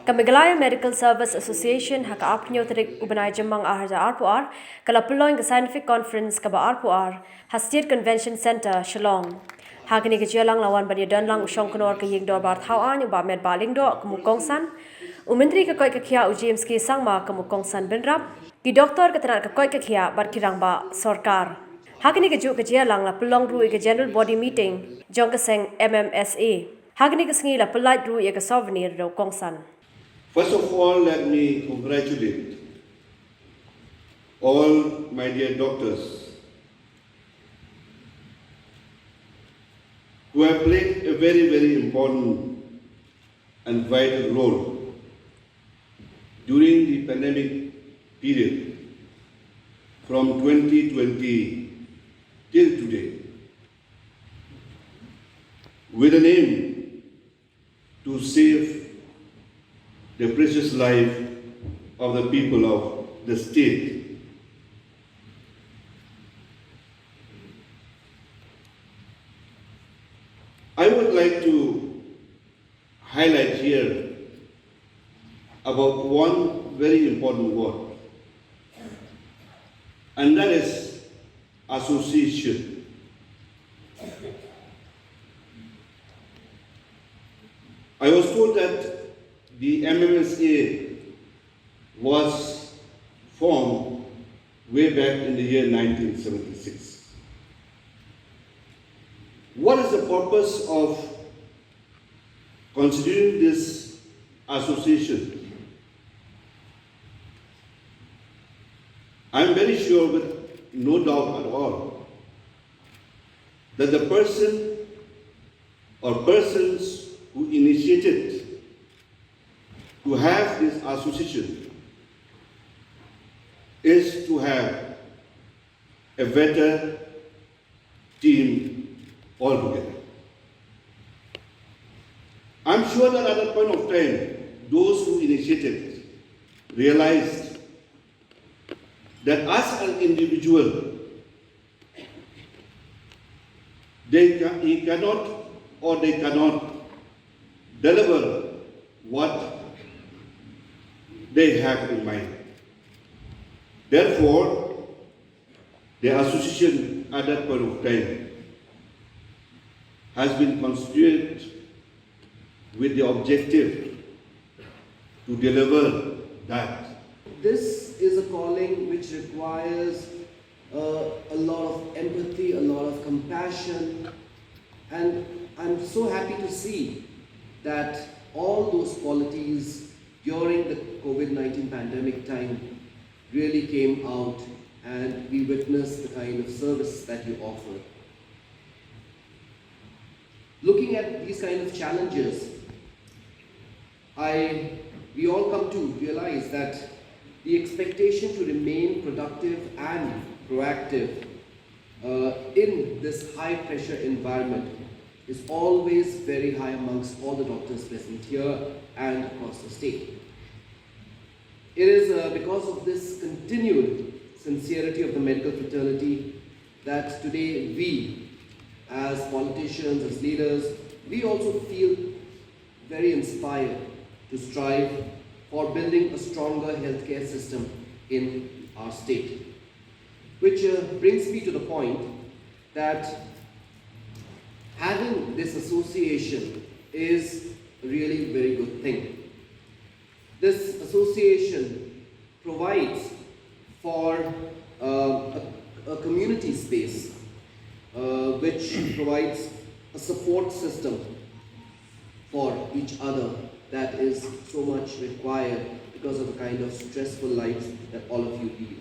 Kamigalaya Medical Service Association haka apnyo tarik ubanay jamang aharja RPR kala PYNLONG Scientific Conference kaba RPR ha State Convention Center Shillong. Hagani kejialang lawan bani danlang usong konor ke yigdor bar thawan ba med baling do kemukongsan. Umentri ke koi kekhia James ke sangma kemukongsan benrap. Ki doktor ketenar ke koi kekhia bar kirang ba sorkar. Hagani keju kejialang la PYNLONG ru ke general body meeting jong keseng MMSA. Hagani kesengi la pelait ru ke souvenir do kongsan. First of all, let me congratulate all my dear doctors who have played a very, very important and vital role during the pandemic period from 2020 till today, with an aim to save the precious life of the people of the state. I would like to highlight here about one very important word, and that is association. I was told that the MMSA was formed way back in the year 1976. What is the purpose of considering this association? I'm very sure, with no doubt at all, that the person or persons who initiated to have this association is to have a better team altogether. I'm sure that at that point of time, those who initiated realized that as an individual, they cannot deliver what they have in mind. Therefore, the association at that point of time has been constituted with the objective to deliver that. This is a calling which requires a lot of empathy, a lot of compassion, and I'm so happy to see that all those qualities during the COVID-19 pandemic time really came out, and we witnessed the kind of service that you offer. Looking at these kind of challenges, we all come to realize that the expectation to remain productive and proactive in this high-pressure environment is always very high amongst all the doctors present here and across the state. It is because of this continued sincerity of the medical fraternity that today we, as politicians, as leaders, we also feel very inspired to strive for building a stronger healthcare system in our state. Which brings me to the point that having this association is a really very good thing. This association provides for a community space which provides a support system for each other that is so much required because of the kind of stressful lives that all of you lead.